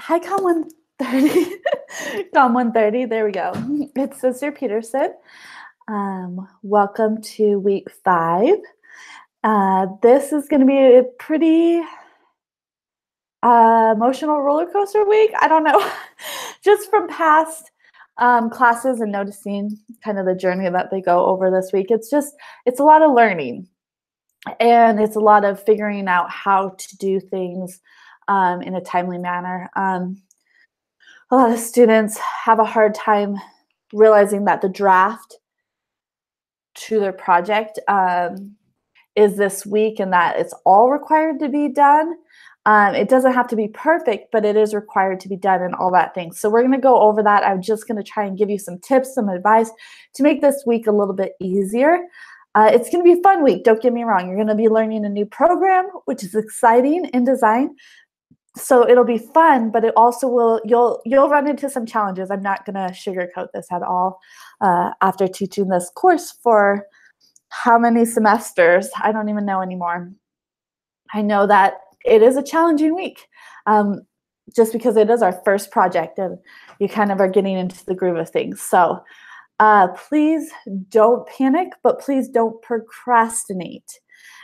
Hi, Comm 130. Comm 130, there we go. It's Sister Peterson. Welcome to week 5. This is going to be a pretty emotional roller coaster week. I don't know. Just from past classes and noticing kind of the journey that they go over this week. It's a lot of learning. And it's a lot of figuring out how to do things in a timely manner. A lot of students have a hard time realizing that the draft to their project is this week and that it's all required to be done. It doesn't have to be perfect, but it is required to be done and all that thing. So we're going to go over that. I'm just going to try and give you some tips, some advice to make this week a little bit easier. It's going to be a fun week. Don't get me wrong. You're going to be learning a new program, which is exciting in design. So it'll be fun, but it also will, you'll run into some challenges. I'm not going to sugarcoat this at all. After teaching this course for how many semesters, I don't even know anymore. I know that it is a challenging week, just because it is our first project and you kind of are getting into the groove of things. So please don't panic, but please don't procrastinate.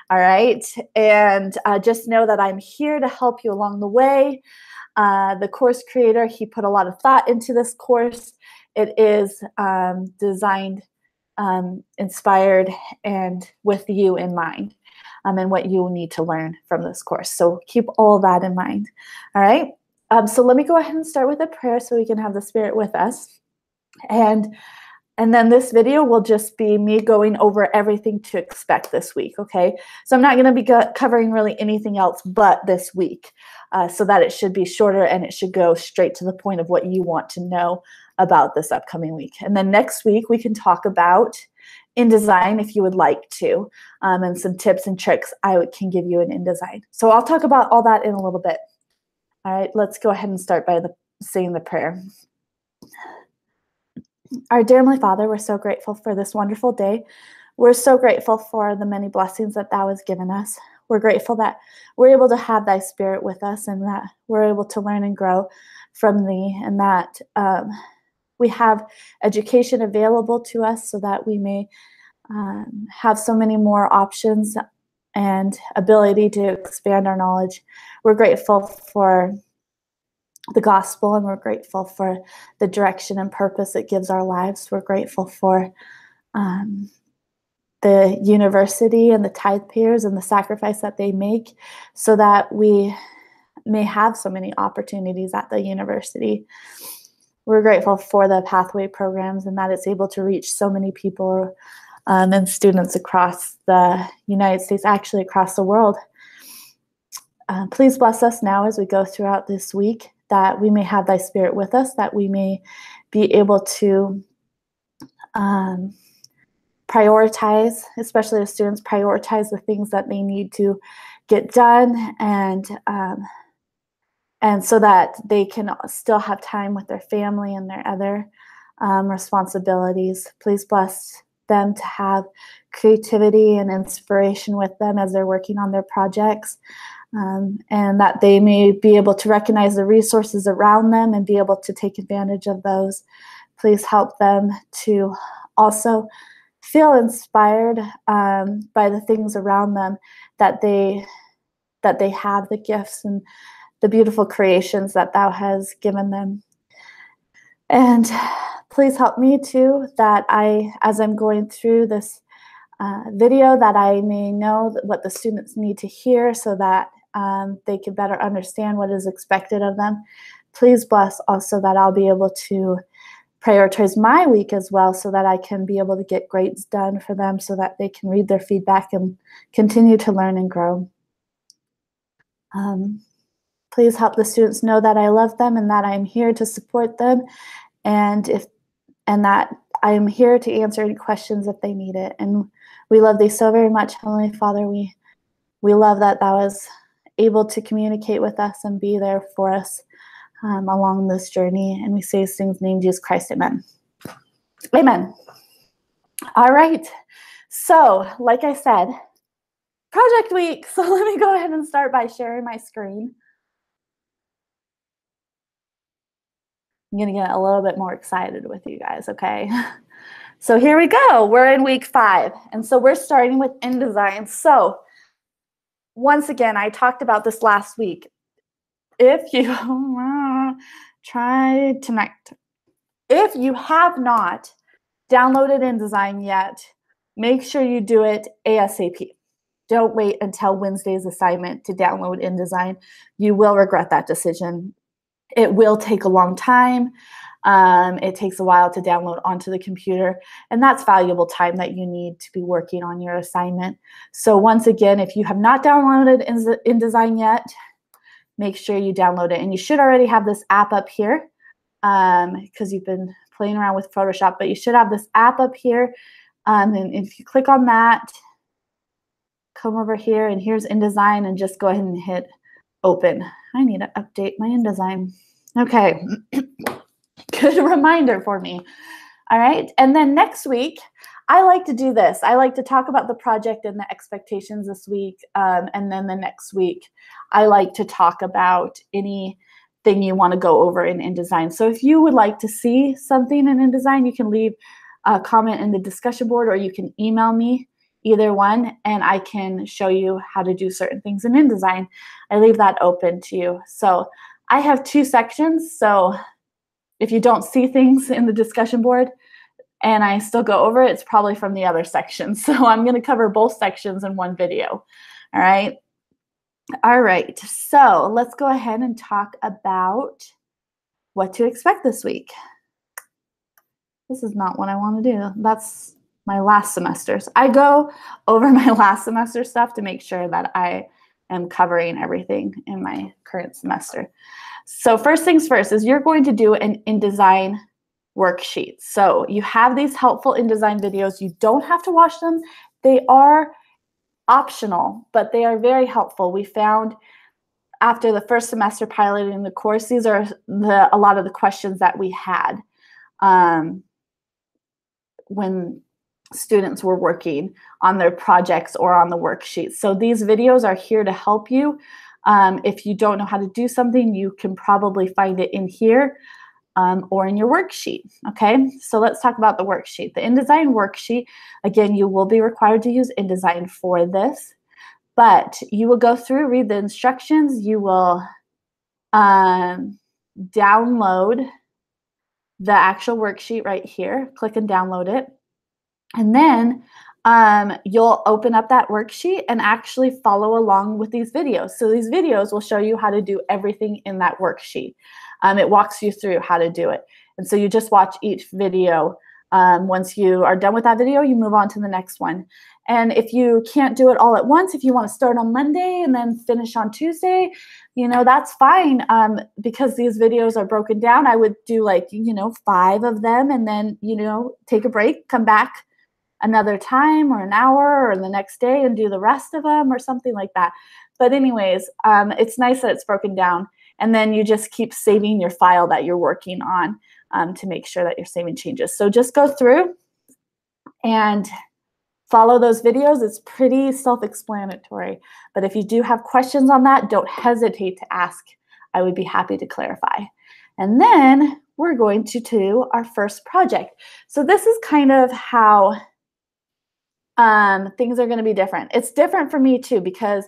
All right. And just know that I'm here to help you along the way. The course creator, he put a lot of thought into this course. It is designed, inspired, and with you in mind, and what you need to learn from this course. So keep all that in mind. All right. So let me go ahead and start with a prayer so we can have the Spirit with us. And then this video will just be me going over everything to expect this week, okay? So I'm not going to be covering really anything else but this week, so that it should be shorter and it should go straight to the point of what you want to know about this upcoming week. And then next week we can talk about InDesign if you would like to, and some tips and tricks I can give you in InDesign. So I'll talk about all that in a little bit. All right, let's go ahead and start by saying the prayer. Our dear Heavenly Father, we're so grateful for this wonderful day. We're so grateful for the many blessings that Thou hast given us. We're grateful that we're able to have Thy Spirit with us and that we're able to learn and grow from Thee, and that we have education available to us so that we may have so many more options and ability to expand our knowledge. We're grateful for the gospel, and we're grateful for the direction and purpose it gives our lives. We're grateful for the university and the tithe payers and the sacrifice that they make so that we may have so many opportunities at the university. We're grateful for the pathway programs and that it's able to reach so many people and students across the United States, actually across the world. Please bless us now as we go throughout this week, that we may have Thy Spirit with us, that we may be able to prioritize, especially the students, prioritize the things that they need to get done, and so that they can still have time with their family and their other responsibilities. Please bless them to have creativity and inspiration with them as they're working on their projects. And that they may be able to recognize the resources around them and be able to take advantage of those. Please help them to also feel inspired by the things around them, that they have the gifts and the beautiful creations that Thou has given them. And please help me too, that as I'm going through this video, that I may know what the students need to hear so that they can better understand what is expected of them. Please bless also that I'll be able to prioritize my week as well so that I can be able to get grades done for them so that they can read their feedback and continue to learn and grow. Please help the students know that I love them and that I'm here to support them, and that I am here to answer any questions if they need it. And we love Thee so very much, Heavenly Father. We love that Thou is able to communicate with us and be there for us along this journey. And we say these things in the name of Jesus Christ. Amen. Amen. All right. So, like I said, project week. So let me go ahead and start by sharing my screen. I'm going to get a little bit more excited with you guys, okay? So here we go. We're in week 5. And so we're starting with InDesign. So once again, I talked about this last week. If you try tonight, if you have not downloaded InDesign yet, make sure you do it ASAP. Don't wait until Wednesday's assignment to download InDesign. You will regret that decision. It will take a long time. It takes a while to download onto the computer, and that's valuable time that you need to be working on your assignment. So once again, if you have not downloaded InDesign yet, make sure you download it. And you should already have this app up here because you've been playing around with Photoshop, but you should have this app up here. And if you click on that, come over here, and here's InDesign, and just go ahead and hit open. I need to update my InDesign. Okay. Good reminder for me. All right. And then next week, I like to do this. I like to talk about the project and the expectations this week. And then the next week, I like to talk about anything you want to go over in InDesign. So if you would like to see something in InDesign, you can leave a comment in the discussion board, or you can email me, either one, and I can show you how to do certain things in InDesign. I leave that open to you. So I have 2 sections. So if you don't see things in the discussion board and I still go over it, it's probably from the other section. So I'm going to cover both sections in one video. All right. All right. So let's go ahead and talk about what to expect this week. This is not what I want to do. That's my last semesters. I go over my last semester stuff to make sure that I am covering everything in my current semester. So first things first is you're going to do an InDesign worksheet. So you have these helpful InDesign videos. You don't have to watch them. They are optional, but they are very helpful. We found after the first semester piloting the course, these are a lot of the questions that we had when students were working on their projects or on the worksheets. So these videos are here to help you. If you don't know how to do something, you can probably find it in here or in your worksheet. Okay, so let's talk about the worksheet. The InDesign worksheet, again, you will be required to use InDesign for this, but you will go through, read the instructions. You will download the actual worksheet right here. Click and download it. And then you'll open up that worksheet and actually follow along with these videos. So these videos will show you how to do everything in that worksheet. It walks you through how to do it. And so you just watch each video. Once you are done with that video, you move on to the next one. And if you can't do it all at once, if you want to start on Monday and then finish on Tuesday, that's fine. Because these videos are broken down, I would do 5 of them and then, take a break, come back another time or an hour or the next day and do the rest of them or something like that. But anyways, it's nice that it's broken down, and then you just keep saving your file that you're working on to make sure that you're saving changes. So just go through and follow those videos. It's pretty self-explanatory, but if you do have questions on that, don't hesitate to ask. I would be happy to clarify. And then we're going to do our first project. So this is kind of how things are going to be different. It's different for me too, because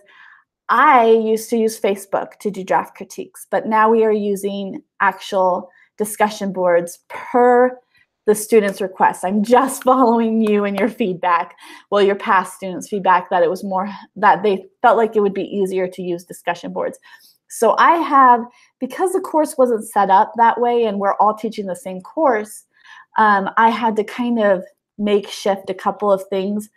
I used to use Facebook to do draft critiques, but now we are using actual discussion boards per the students' requests. I'm just following you and your feedback, your past students' feedback, that it was more that they felt like it would be easier to use discussion boards. So I have, because the course wasn't set up that way and we're all teaching the same course, I had to kind of makeshift a couple of things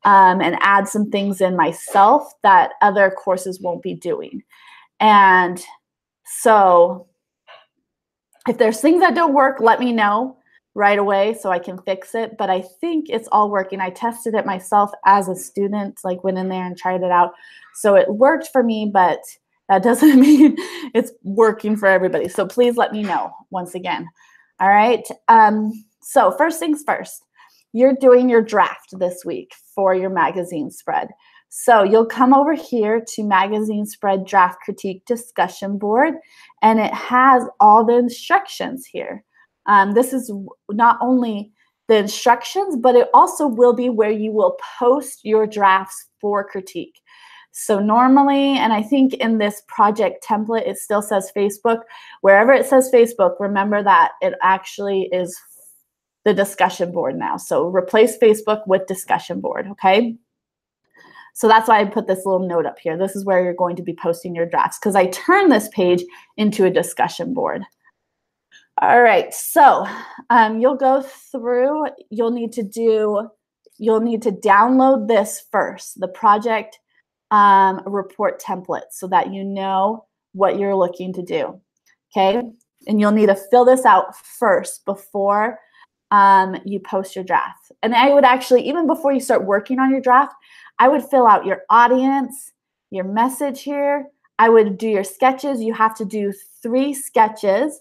and add some things in myself that other courses won't be doing. And so if there's things that don't work, let me know right away so I can fix it. But I think it's all working. I tested it myself as a student, went in there and tried it out. So it worked for me, but that doesn't mean it's working for everybody. So please let me know once again. All right. So first things first, you're doing your draft this week for your magazine spread. So you'll come over here to Magazine Spread Draft Critique Discussion Board, and it has all the instructions here. This is not only the instructions, but it also will be where you will post your drafts for critique. So normally, and I think in this project template, it still says Facebook. Wherever it says Facebook, remember that it actually is the discussion board now. So replace Facebook with discussion board, okay? So that's why I put this little note up here. This is where you're going to be posting your drafts, because I turned this page into a discussion board. All right, so you'll go through, you'll need to download this first, the project report template, so that you know what you're looking to do, okay? And you'll need to fill this out first before you post your draft. And I would actually, even before you start working on your draft, I would fill out your audience, your message here. I would do your sketches. You have to do 3 sketches,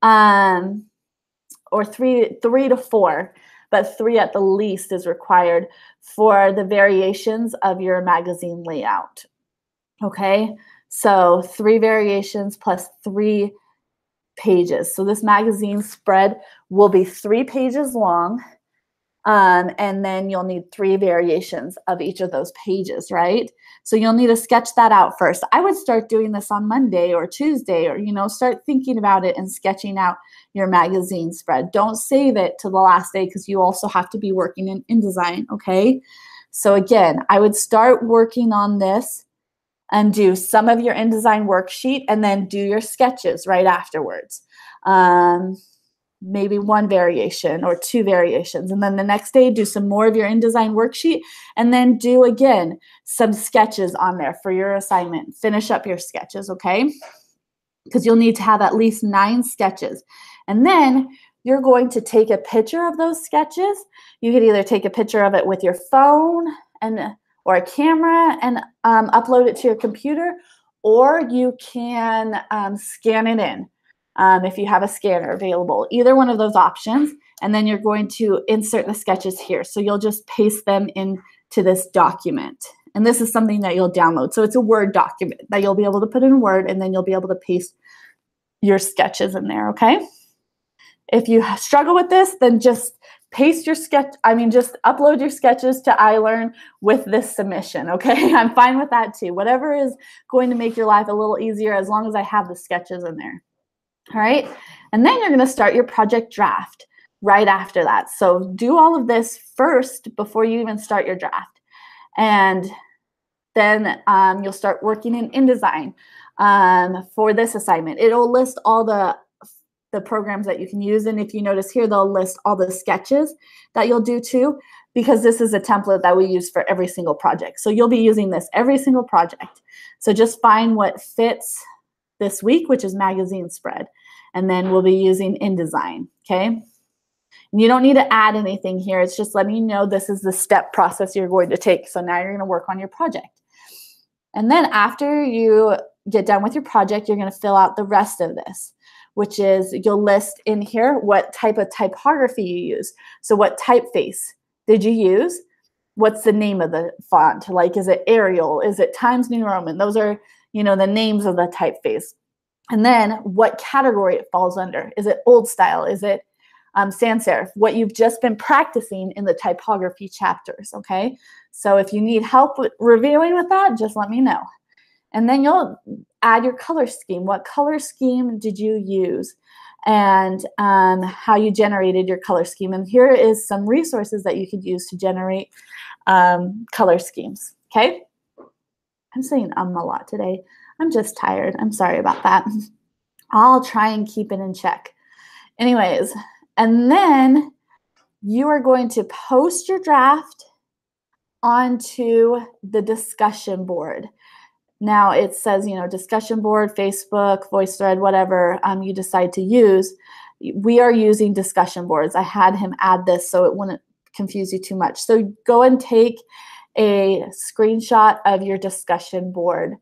or three to 4, but 3 at the least is required for the variations of your magazine layout. Okay, so 3 variations plus 3 pages. So this magazine spread will be 3 pages long, and then you'll need 3 variations of each of those pages, right? So you'll need to sketch that out first. I would start doing this on Monday or Tuesday, or, you know, start thinking about it and sketching out your magazine spread. Don't save it to the last day, because you also have to be working in InDesign, okay? So again, I would start working on this and do some of your InDesign worksheet, and then do your sketches right afterwards. Maybe 1 variation or 2 variations. And then the next day, do some more of your InDesign worksheet, and then do again some sketches on there for your assignment. Finish up your sketches, okay? Because you'll need to have at least 9 sketches. And then you're going to take a picture of those sketches. You could either take a picture of it with your phone or a camera and upload it to your computer, or you can scan it in. If you have a scanner available, either one of those options, and then you're going to insert the sketches here. So you'll just paste them into this document. And this is something that you'll download. So it's a Word document that you'll be able to put in Word, and then you'll be able to paste your sketches in there, okay? If you struggle with this, then just just upload your sketches to iLearn with this submission, okay? I'm fine with that too. Whatever is going to make your life a little easier, as long as I have the sketches in there. All right, and then you're going to start your project draft right after that. So do all of this first before you even start your draft. And then you'll start working in InDesign for this assignment. It'll list all the programs that you can use. And if you notice here, they'll list all the sketches that you'll do too, because this is a template that we use for every single project. So you'll be using this every single project. So just find what fits this week, which is magazine spread. And then we'll be using InDesign, okay? And you don't need to add anything here. It's just letting you know this is the step process you're going to take. So now you're going to work on your project. And then after you get done with your project, you're going to fill out the rest of this, which is you'll list in here what type of typography you use. So what typeface did you use? What's the name of the font? Like, is it Arial? Is it Times New Roman? Those are, you know, the names of the typeface. And then what category it falls under. Is it old style? Is it sans serif? What you've just been practicing in the typography chapters, okay? So if you need help with reviewing with that, just let me know. And then you'll add your color scheme. What color scheme did you use? And how you generated your color scheme. And here is some resources that you could use to generate color schemes, okay? I'm saying a lot today. I'm just tired. I'm sorry about that. I'll try and keep it in check. Anyways, and then you are going to post your draft onto the discussion board. Now it says, you know, discussion board, Facebook, VoiceThread, whatever you decide to use. We are using discussion boards. I had him add this so it wouldn't confuse you too much. So go and take a screenshot of your discussion board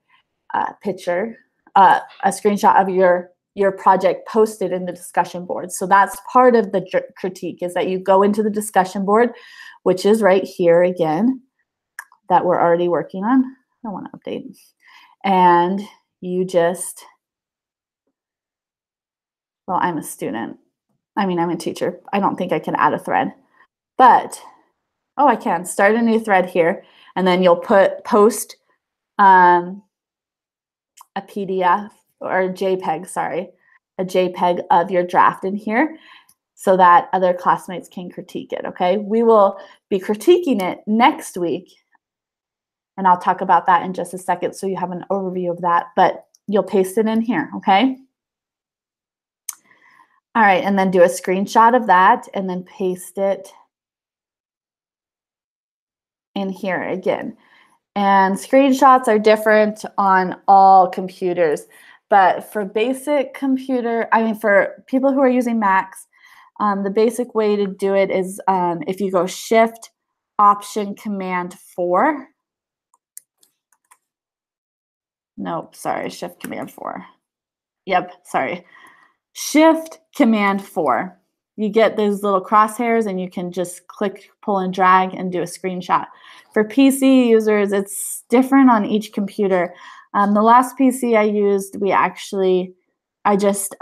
picture, a screenshot of your project posted in the discussion board. So that's part of the critique, is that you go into the discussion board, which is right here again. that we're already working on. I want to update. And you just, well, I'm a student. I mean, I'm a teacher. I don't think I can add a thread, but, oh, I can start a new thread here. And then you'll post a PDF or a JPEG, sorry, a JPEG of your draft in here so that other classmates can critique it, okay? We will be critiquing it next week, and I'll talk about that in just a second so you have an overview of that, but you'll paste it in here, okay? All right, and then do a screenshot of that and then paste it in here again. And screenshots are different on all computers, but for basic computer, I mean, for people who are using Macs, the basic way to do it is if you go Shift, Option, Command 4. Nope, sorry, Shift, Command 4. Yep, sorry. Shift, Command 4. You get those little crosshairs and you can just click, pull, and drag and do a screenshot. For PC users, it's different on each computer. The last PC I used, I just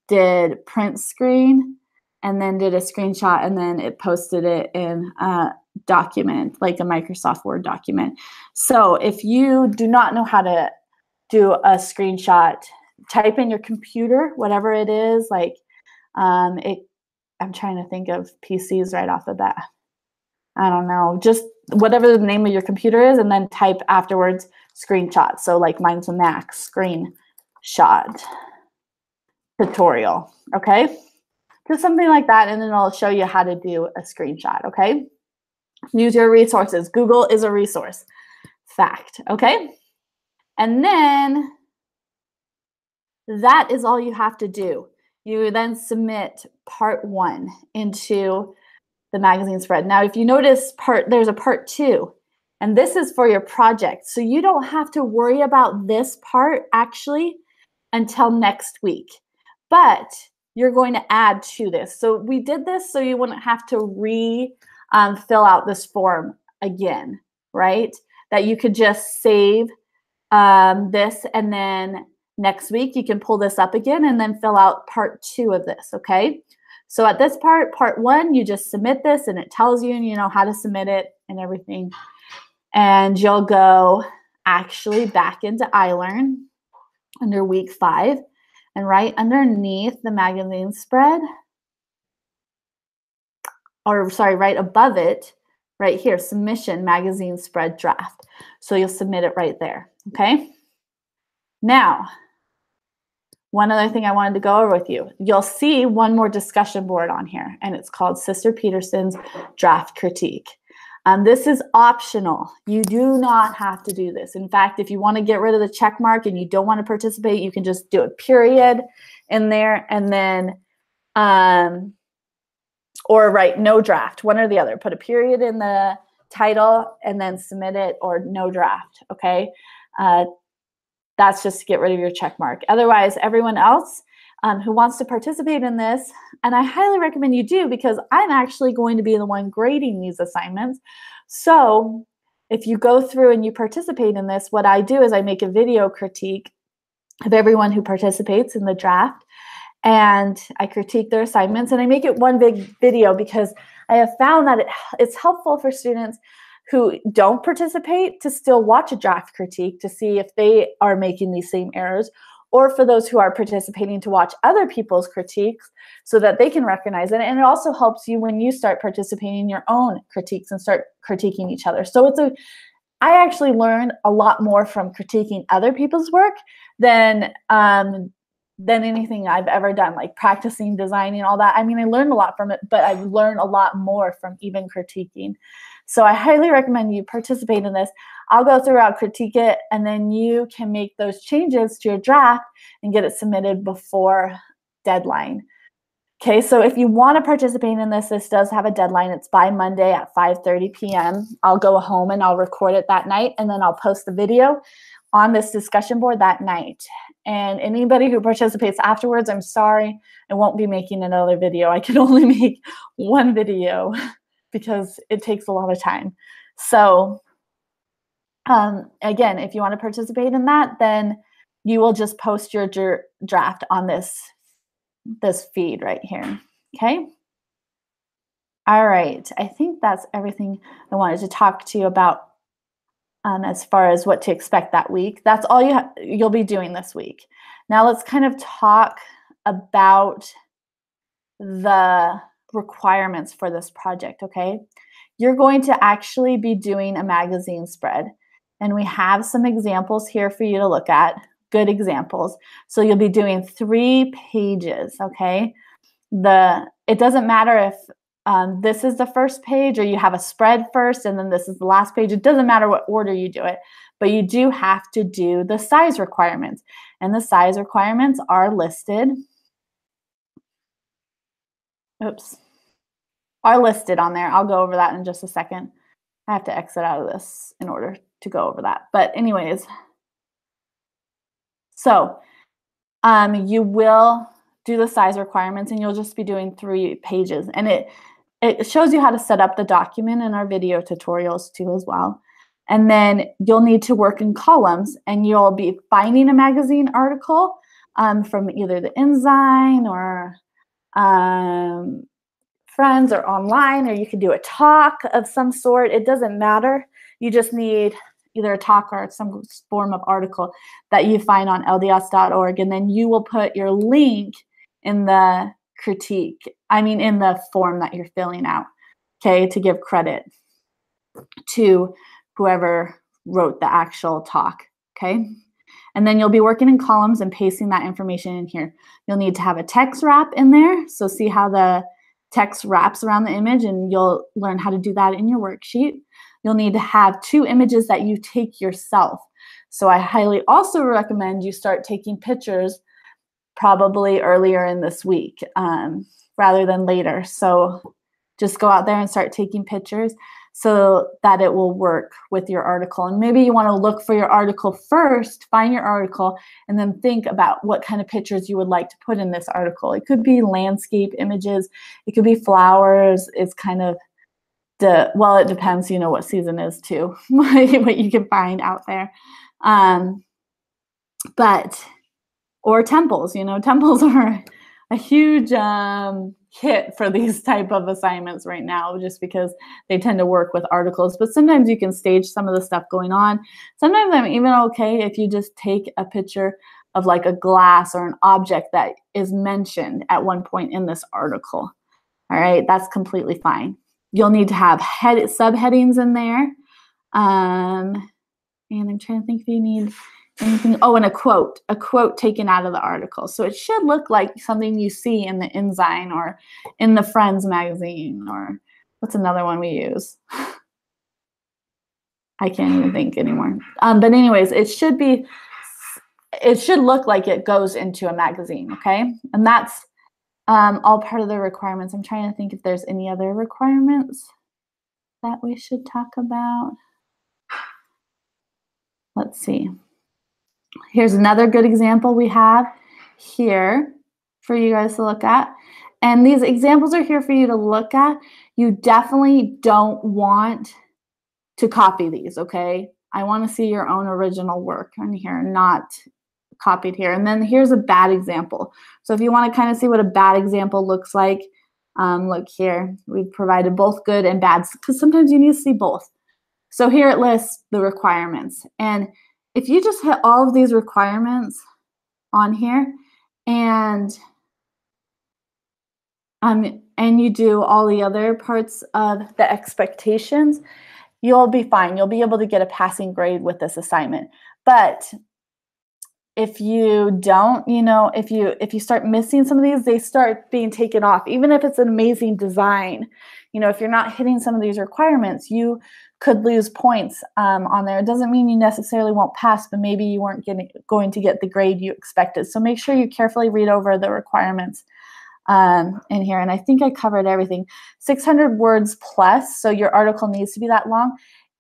did print screen and then did a screenshot and then it posted it in a document, like a Microsoft Word document. So if you do not know how to do a screenshot, type in your computer, whatever it is, like I'm trying to think of PCs right off the bat. I don't know, just whatever the name of your computer is, and then type afterwards screenshot. So like mine's a Mac, screenshot tutorial, okay? Just something like that, and then it'll show you how to do a screenshot, okay? Use your resources. Google is a resource. Fact, okay? And then that is all you have to do. You then submit part 1 into the magazine spread. Now, if you notice there's a part 2, and this is for your project. So you don't have to worry about this part actually until next week, but you're going to add to this. So we did this so you wouldn't have to fill out this form again, right? That you could just save this, and then next week you can pull this up again and then fill out part 2 of this, okay? So at this part 1, you just submit this and it tells you, how to submit it and everything. And you'll go actually back into iLearn under week 5, and right underneath the magazine spread, or sorry, right above it, right here, submission magazine spread draft. So you'll submit it right there, okay? Now, one other thing I wanted to go over with you. You'll see one more discussion board on here, and it's called Sister Peterson's Draft Critique. This is optional. You do not have to do this. In fact, if you want to get rid of the check mark and you don't want to participate, you can just do a period in there and then, or write no draft, one or the other. Put a period in the title and then submit it, or no draft, okay? That's just to get rid of your check mark. Otherwise, everyone else who wants to participate in this, and I highly recommend you do, because I'm actually going to be the one grading these assignments. So if you go through and you participate in this, what I do is I make a video critique of everyone who participates in the draft, and I critique their assignments, and I make it one big video because I have found that it's helpful for students who don't participate to still watch a draft critique to see if they are making these same errors, or for those who are participating to watch other people's critiques so that they can recognize it. And it also helps you when you start participating in your own critiques and start critiquing each other. So I actually learned a lot more from critiquing other people's work than anything I've ever done, like practicing, designing, all that. I mean, I learned a lot from it, but I've learned a lot more from even critiquing. So I highly recommend you participate in this. I'll go through, I'll critique it, and then you can make those changes to your draft and get it submitted before deadline. Okay, so if you want to participate in this, this does have a deadline. It's by Monday at 5:30 p.m. I'll go home and I'll record it that night, and then I'll post the video on this discussion board that night. And anybody who participates afterwards, I'm sorry, I won't be making another video. I can only make one video because it takes a lot of time. So Again, if you want to participate in that, then you will just post your draft on this feed right here. Okay. All right. I think that's everything I wanted to talk to you about as far as what to expect that week. That's all you'll be doing this week. Now let's kind of talk about the requirements for this project, okay? You're going to actually be doing a magazine spread, and we have some examples here for you to look at, good examples. So you'll be doing 3 pages, okay? It doesn't matter if this is the first page or you have a spread first and then this is the last page. It doesn't matter what order you do it, but you do have to do the size requirements. And the size requirements are listed. Are listed on there. I'll go over that in just a second. I have to exit out of this in order to go over that. But anyways, so you will do the size requirements and you'll just be doing 3 pages. And it shows you how to set up the document in our video tutorials too as well. And then you'll need to work in columns, and you'll be finding a magazine article from either the InZine or friends or online, or you can do a talk of some sort. It doesn't matter. You just need either a talk or some form of article that you find on lds.org, and then you will put your link in the in the form that you're filling out, okay, to give credit to whoever wrote the actual talk, okay? And then you'll be working in columns and pasting that information in here. You'll need to have a text wrap in there. So see how the text wraps around the image, and you'll learn how to do that in your worksheet. You'll need to have 2 images that you take yourself. So I highly also recommend you start taking pictures probably earlier in this week rather than later. So just go out there and start taking pictures so that it will work with your article. And maybe you want to look for your article first, find your article, and then think about what kind of pictures you would like to put in this article. It could be landscape images. It could be flowers. It's kind of well, it depends, what season is too, what you can find out there. Or temples, temples are a huge hit for these type of assignments right now, just because they tend to work with articles. But sometimes you can stage some of the stuff going on. Sometimes I'm even okay if you just take a picture of like a glass or an object that is mentioned at one point in this article. All right, that's completely fine. You'll need to have subheadings in there. And I'm trying to think if you need anything. Oh, and a quote taken out of the article. So it should look like something you see in the InZine or in the Friends magazine, or what's another one we use? I can't even think anymore. But anyways, it should look like it goes into a magazine, okay? And that's all part of the requirements. I'm trying to think if there's any other requirements that we should talk about. Let's see. Here's another good example we have here for you guys to look at. And these examples are here for you to look at. You definitely don't want to copy these, okay? I want to see your own original work on here, not copied here. And then here's a bad example. So if you want to kind of see what a bad example looks like, look here. We've provided both good and bad, because sometimes you need to see both. So here it lists the requirements. And if you just hit all of these requirements on here and you do all the other parts of the expectations, you'll be fine. You'll be able to get a passing grade with this assignment. But if you don't, if you start missing some of these, they start being taken off. Even if it's an amazing design, if you're not hitting some of these requirements, you could lose points on there. It doesn't mean you necessarily won't pass, but maybe you weren't going to get the grade you expected. So make sure you carefully read over the requirements in here. And I think I covered everything. 600 words plus, so your article needs to be that long.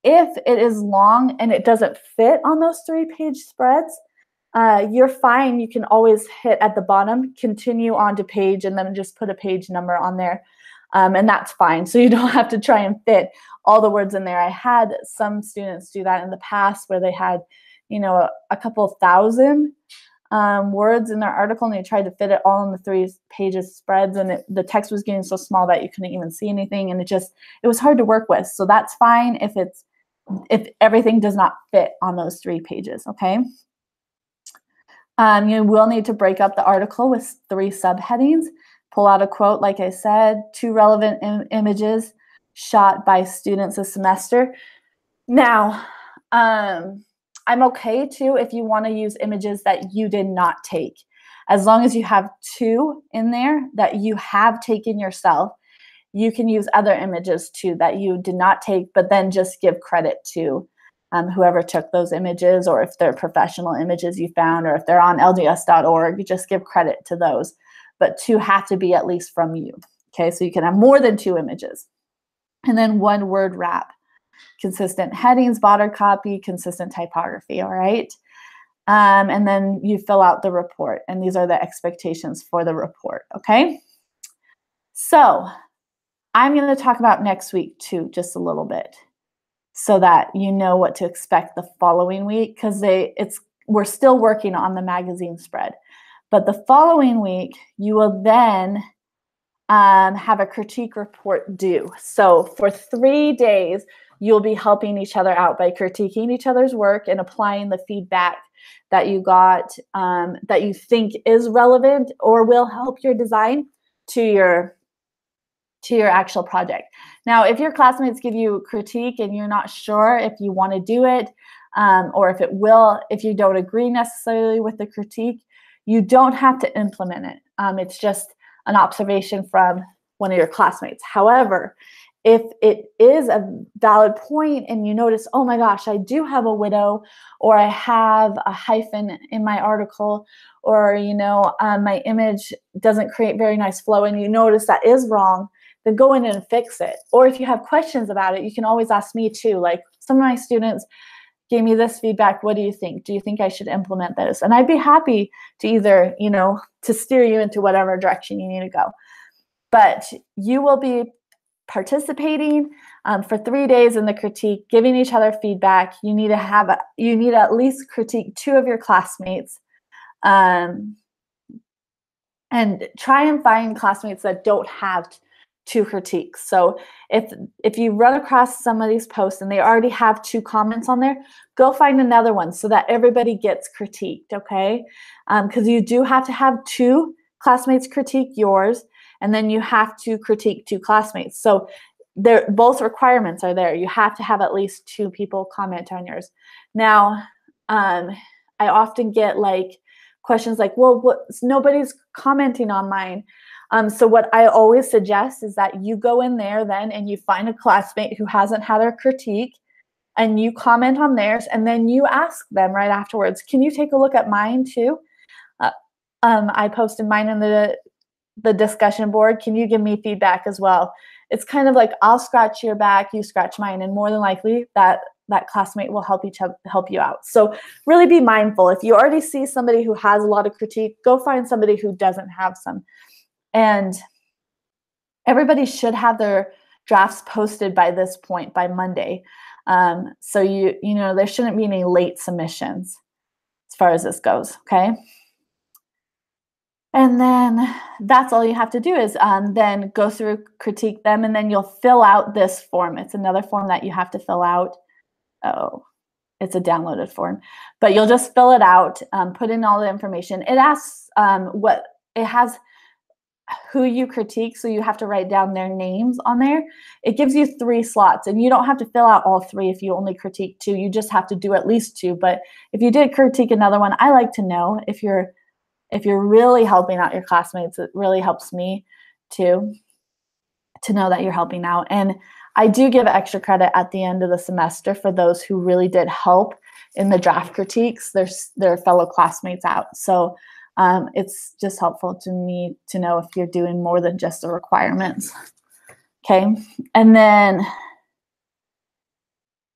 If it is long and it doesn't fit on those 3-page spreads, you're fine. You can always hit at the bottom, continue on to page, and then just put a page number on there. And that's fine. So you don't have to try and fit all the words in there. I had some students do that in the past where they had, a couple thousand words in their article, and they tried to fit it all in the 3 pages spreads, and the text was getting so small that you couldn't even see anything, and it was hard to work with. So that's fine if everything does not fit on those 3 pages, okay? You will need to break up the article with 3 subheadings. Pull out a quote, like I said, 2 relevant images shot by students this semester. Now, I'm okay too if you want to use images that you did not take. As long as you have 2 in there that you have taken yourself, you can use other images too that you did not take, but then just give credit to whoever took those images, or if they're professional images you found, or if they're on lds.org, you just give credit to those. But 2 have to be at least from you. Okay, so you can have more than 2 images. And then 1 word wrap. Consistent headings, border copy, consistent typography, all right? And then you fill out the report, and these are the expectations for the report, okay? So I'm going to talk about next week too, just a little bit, so that you know what to expect the following week, because we're still working on the magazine spread. But the following week, you will then have a critique report due. So for 3 days, you'll be helping each other out by critiquing each other's work and applying the feedback that you got that you think is relevant or will help your design to your actual project. Now, if your classmates give you critique and you're not sure if you want to do it, or if you don't agree necessarily with the critique, you don't have to implement it. It's just an observation from one of your classmates. However, if it is a valid point and you notice, oh my gosh, I do have a widow, or I have a hyphen in my article, or my image doesn't create very nice flow, and you notice that is wrong, then go in and fix it. Or if you have questions about it, you can always ask me too. Like, some of my students gave me this feedback. What do you think? Do you think I should implement this? And I'd be happy to either, to steer you into whatever direction you need to go. But you will be participating for 3 days in the critique, giving each other feedback. You need to at least critique 2 of your classmates, and try and find classmates that don't have 2 critiques. So if you run across some of these posts and they already have 2 comments on there, go find another one so that everybody gets critiqued, okay? Because you do have to have 2 classmates critique yours, and then you have to critique 2 classmates. So both requirements are there. You have to have at least 2 people comment on yours. Now, I often get questions like, well, nobody's commenting on mine. So what I always suggest is that you go in there then and you find a classmate who hasn't had a critique, and you comment on theirs, and then you ask them right afterwards, can you take a look at mine too? I posted mine in the discussion board. Can you give me feedback as well? It's kind of like, I'll scratch your back, you scratch mine, and more than likely that classmate will help you out. So really be mindful. If you already see somebody who has a lot of critique, go find somebody who doesn't have some. And everybody should have their drafts posted by this point, by Monday. So there shouldn't be any late submissions as far as this goes, okay? And then that's all you have to do is then go through, critique them, and then you'll fill out this form. It's another form that you have to fill out. Oh, it's a downloaded form. But you'll just fill it out, put in all the information. It asks it has who you critique, so you have to write down their names on there. It gives you 3 slots, and you don't have to fill out all 3 if you only critique 2. You just have to do at least 2. But if you did critique another one, I like to know if you're really helping out your classmates. It really helps me too, to know that you're helping out. And I do give extra credit at the end of the semester for those who really did help in the draft critiques, their fellow classmates out. So it's just helpful to me to know if you're doing more than just the requirements. Okay, and then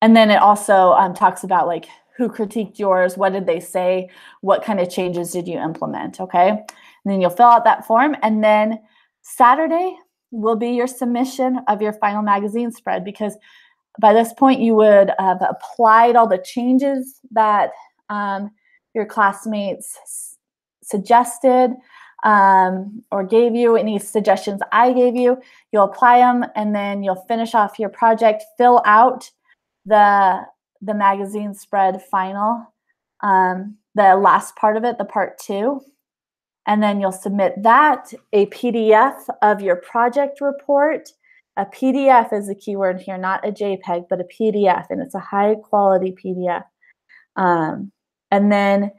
it also talks about who critiqued yours, what did they say, what kind of changes did you implement, okay? And then you'll fill out that form, and then Saturday will be your submission of your final magazine spread, because by this point, you would have applied all the changes that your classmates suggested or gave you, any suggestions I gave you. You'll apply them, and then you'll finish off your project, fill out the magazine spread final, the last part of it, the part 2. And then you'll submit that, a PDF of your project report. A PDF is the keyword here, not a JPEG, but a PDF, and it's a high quality PDF. And then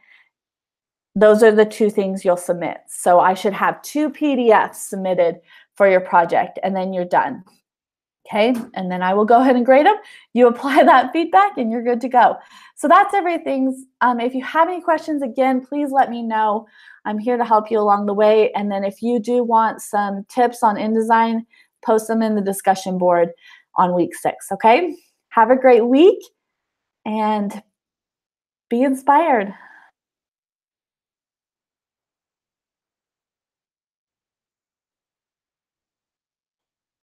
those are the 2 things you'll submit. So I should have 2 PDFs submitted for your project, and then you're done. Okay, and then I will go ahead and grade them. You apply that feedback and you're good to go. So that's everything. If you have any questions, again, please let me know. I'm here to help you along the way. And then if you do want some tips on InDesign, post them in the discussion board on week 6, okay? Have a great week and be inspired.